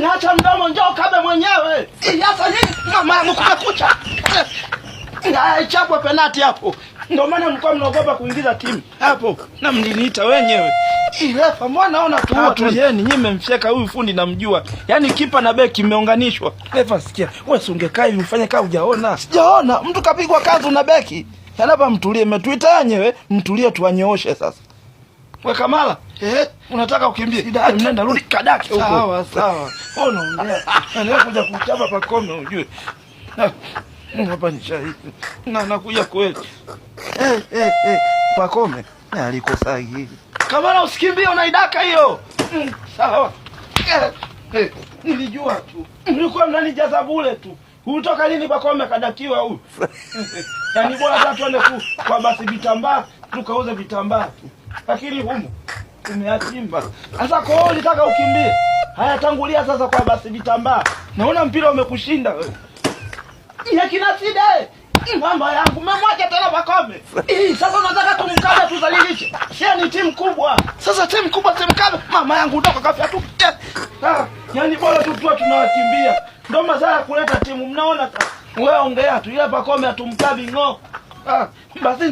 Acha mdomo, njoo kabe mwenyewe. Sasa nini mama yangu kumekucha? Chapwa penalti hapo. Ndio maana mlikuwa mnaogopa kuingiza timu hapo na mliniita wenyewe. Refa mbona unaona tu tulieni, nyinyi mmemfyeka huyu fundi namjua. Yaani kipa na beki imeunganishwa. Refa sikia, wewe si ungekaa hivi ufanye kama hujaona. Sijaona, mtu kapigwa kazi na beki. Hapa mtulie, mmetuita wenyewe, mtulie tuwanyooshe sasa. Wewe Kamala, unataka ukimbie? Mnenda rudi kadake huko. Sawa sawa. Unaongea. Anaenda kuja kuchapa Pacome ujue. Hapa ni shahidi. Nakuja kweli. Pacome alikosa hivi. Kamala usikimbie, unaidaka hiyo. Sawa. Nilijua tu. Mlikuwa mnanijaza bure tu. Hutoka lini Pacome kadakiwa huyu? Yaani bora hata tuende kwa basi vitambaa, tukauze vitambaa tu. Lakini humu umeachimba. Sasa kwa hiyo ulitaka ukimbie. Haya tangulia sasa kwa basi vitambaa. Naona mpira umekushinda wewe. Ya kina Side. Mama yangu mmemwacha tena Pacome. Sasa unataka tumkabe tuzalilishe. Sio ni timu kubwa. Sasa timu kubwa tumkabe. Mama yangu ndoka kafia tu. Yaani bora tu tunawakimbia. Ndio mazaa kuleta timu mnaona sasa. Wewe ongea tu, ile Pacome atumkabi ngo. Basi